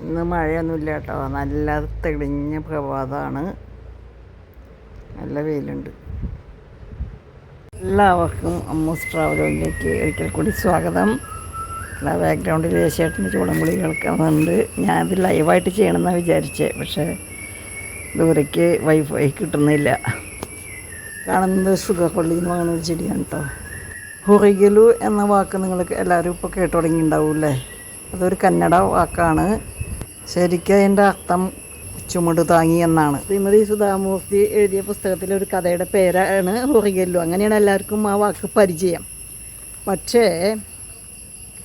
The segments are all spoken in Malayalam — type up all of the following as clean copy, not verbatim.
ഇന്ന് മഴയൊന്നുമില്ല കേട്ടോ, നല്ല തെളിഞ്ഞ പ്രഭാതമാണ്, നല്ല വെയിലുണ്ട്. എല്ലാവർക്കും അമ്മൂസ് ട്രാവലിലേക്ക് ഒരിക്കൽ കൂടി സ്വാഗതം. എല്ലാ ബാക്ക്ഗ്രൗണ്ടിൽ ചേട്ടൻ്റെ ചൂടംകുളി കേൾക്കുന്നുണ്ട്. ഞാനത് ലൈവായിട്ട് ചെയ്യണമെന്നാണ് വിചാരിച്ചത്, പക്ഷേ ദൂരേക്ക് വൈഫൈ കിട്ടുന്നില്ല. കാണുന്നത് ഷുഗർപള്ളി എന്ന് പറയുന്ന ഒരു ചെടിയാണ് കേട്ടോ. ഹൊറിഗലു എന്ന വാക്ക് നിങ്ങൾക്ക് എല്ലാവരും ഇപ്പോൾ കേട്ടു തുടങ്ങിയിട്ടുണ്ടാവില്ലേ. അതൊരു കന്നഡ വാക്കാണ്. ശരിക്കും അതിൻ്റെ അർത്ഥം ചുമട് താങ്ങി എന്നാണ്. ശ്രീമതി സുധാമൂർത്തി എഴുതിയ പുസ്തകത്തിലെ ഒരു കഥയുടെ പേരാണ് ഹൊറിഗല്ലു. അങ്ങനെയാണ് എല്ലാവർക്കും ആ വാക്ക് പരിചയം. പക്ഷേ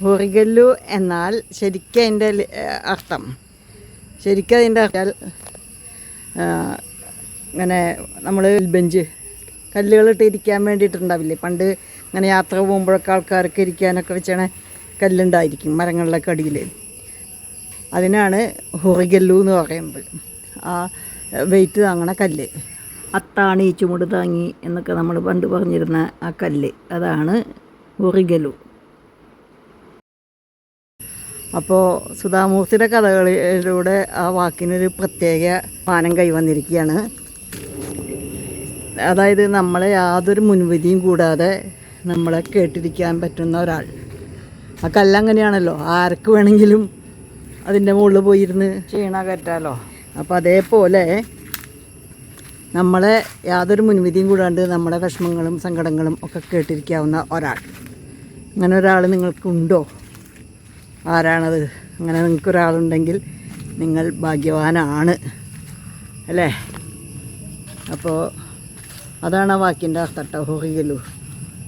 ഹൊറിഗല്ലു എന്നാൽ ശരിക്കും അതിൻ്റെ അർത്ഥം അർത്ഥം ഇങ്ങനെ നമ്മൾ ബെഞ്ച് കല്ലുകളിട്ട് ഇരിക്കാൻ വേണ്ടിയിട്ടുണ്ടാവില്ലേ, പണ്ട് ഇങ്ങനെ യാത്ര പോകുമ്പോഴൊക്കെ ആൾക്കാർക്ക് ഇരിക്കാനൊക്കെ വെച്ചാണ് കല്ലുണ്ടായിരിക്കും മരങ്ങളിലൊക്കെ അടിയിൽ. അതിനാണ് ഹൊറിഗല്ലു എന്ന് പറയുന്നത്. ആ വെയിറ്റ് താങ്ങണ കല്ല്, അത്താണി ചുമട് താങ്ങി എന്നൊക്കെ നമ്മൾ പണ്ട് പറഞ്ഞിരുന്ന ആ കല്ല്, അതാണ് ഹൊറിഗല്ലു. അപ്പോൾ സുധാമൂർത്തിയുടെ കഥകളിലൂടെ ആ വാക്കിനൊരു പ്രത്യേക സ്ഥാനം കൈവന്നിരിക്കുകയാണ്. അതായത് നമ്മളെ യാതൊരു മുൻവിധിയും കൂടാതെ നമ്മളെ കേട്ടിരിക്കാൻ പറ്റുന്ന ഒരാൾ. ആ കല്ലങ്ങനെയാണല്ലോ, ആർക്ക് വേണമെങ്കിലും അതിൻ്റെ മുകളിൽ പോയിരുന്ന് ചെയ്യണ കയറ്റാലോ. അപ്പോൾ അതേപോലെ നമ്മളെ യാതൊരു മുൻവിധിയും കൂടാണ്ട് നമ്മളെ വിഷമങ്ങളും സങ്കടങ്ങളും ഒക്കെ കേട്ടിരിക്കാവുന്ന ഒരാൾ. അങ്ങനെ ഒരാൾ നിങ്ങൾക്കുണ്ടോ? ആരാണത്? അങ്ങനെ നിങ്ങൾക്കൊരാളുണ്ടെങ്കിൽ നിങ്ങൾ ഭാഗ്യവാനാണ് അല്ലേ. അപ്പോൾ അതാണ് ആ വാക്കിൻ്റെ അർത്ഥം കേട്ടോ, ഹൊറിഗല്ലു.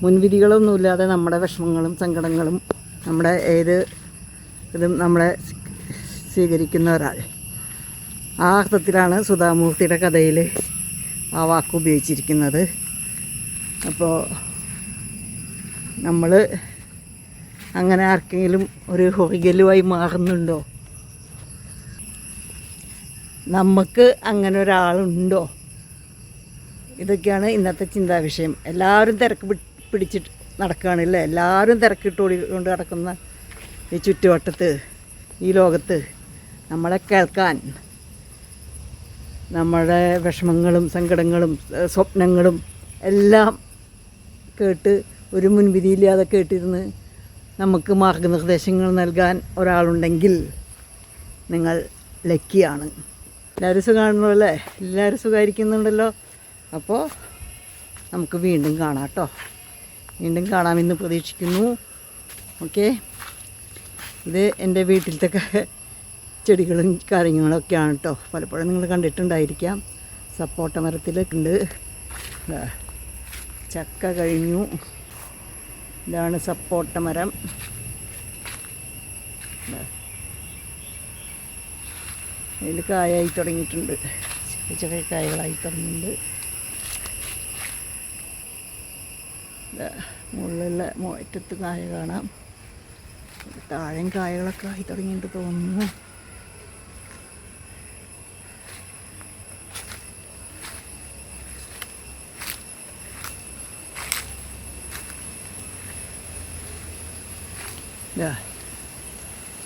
മുൻവിധികളൊന്നുമില്ലാതെ നമ്മുടെ വിഷമങ്ങളും സങ്കടങ്ങളും നമ്മുടെ ഏത് ഇതും നമ്മളെ സ്വീകരിക്കുന്ന ഒരാൾ. ആ അർത്ഥത്തിലാണ് സുധാമൂർത്തിയുടെ കഥയിൽ ആ വാക്ക് ഉപയോഗിച്ചിരിക്കുന്നത്. അപ്പോൾ നമ്മൾ അങ്ങനെ ആർക്കെങ്കിലും ഒരു ഹൊറിഗല്ലുവായി മാറുന്നുണ്ടോ? നമുക്ക് അങ്ങനെ ഒരാളുണ്ടോ? ഇതൊക്കെയാണ് ഇന്നത്തെ ചിന്താവിഷയം. എല്ലാവരും തിരക്ക് പിടിച്ചിട്ട് നടക്കുകയാണല്ലേ, എല്ലാവരും തിരക്കിട്ടുകൊണ്ട് നടക്കുന്ന ഈ ചുറ്റുവട്ടത്ത്, ഈ ലോകത്ത് നമ്മളെ കേൾക്കാൻ, നമ്മുടെ വിഷമങ്ങളും സങ്കടങ്ങളും സ്വപ്നങ്ങളും എല്ലാം കേട്ട് ഒരു മുൻവിധിയില്ലാതെ കേട്ടിരുന്ന് നമുക്ക് മാർഗനിർദ്ദേശങ്ങൾ നൽകാൻ ഒരാളുണ്ടെങ്കിൽ നിങ്ങൾ ലക്കിയാണ്. എല്ലാവരും സുഖമാണല്ലോ അല്ലേ? എല്ലാവരും സുഖമായിരിക്കുന്നുണ്ടല്ലോ. അപ്പോൾ നമുക്ക് വീണ്ടും കാണാം കേട്ടോ. വീണ്ടും കാണാമെന്ന് പ്രതീക്ഷിക്കുന്നു. ഓക്കെ. ഇത് എൻ്റെ വീട്ടിലത്തെ ചെടികളും കാര്യങ്ങളൊക്കെയാണ് കേട്ടോ. പലപ്പോഴും നിങ്ങൾ കണ്ടിട്ടുണ്ടായിരിക്കാം. സപ്പോട്ട മരത്തിലൊക്കെ ചക്ക കഴിഞ്ഞു. ഇതാണ് സപ്പോട്ട മരം. അതിൽ കായായി തുടങ്ങിയിട്ടുണ്ട്, ചെറിയ കായകളായി തുടങ്ങിയിട്ടുണ്ട്. മുകളിലുള്ള മുറ്റത്ത് കായ കാണാം. താഴെയും കായകളൊക്കെ ആയി തുടങ്ങിയിട്ട് തോന്നുന്നു.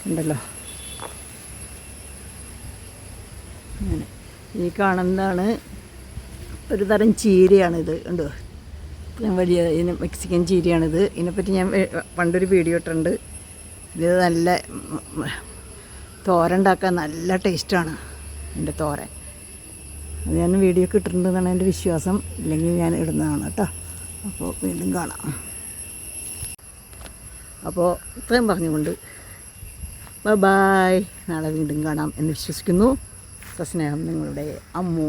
ഉണ്ടല്ലോ. അങ്ങനെ ഈ കാണുന്നതാണ് ഒരു തരം ചീരയാണിത്. ഉണ്ടോ? ഞാൻ വലിയ ഇതിന് മെക്സിക്കൻ ചീരയാണിത്. ഇതിനെപ്പറ്റി ഞാൻ പണ്ടൊരു വീഡിയോ ഇട്ടിട്ടുണ്ട്. ഇത് നല്ല തോരൻ ഉണ്ടാക്കാൻ നല്ല ടേസ്റ്റാണ് എൻ്റെ തോരൻ. അത് ഞാൻ വീഡിയോ ഒക്കെ ഇട്ടിട്ടുണ്ടെന്നാണ് എൻ്റെ വിശ്വാസം. ഇല്ലെങ്കിൽ ഞാൻ ഇടുന്നതാണ് കേട്ടോ. അപ്പോൾ വീണ്ടും കാണാം. അപ്പോൾ ഇത്രയും പറഞ്ഞുകൊണ്ട് ബൈ. നാളെ വീണ്ടും കാണാം എന്ന് വിശ്വസിക്കുന്നു. സ്നേഹം, നിങ്ങളുടെ അമ്മു.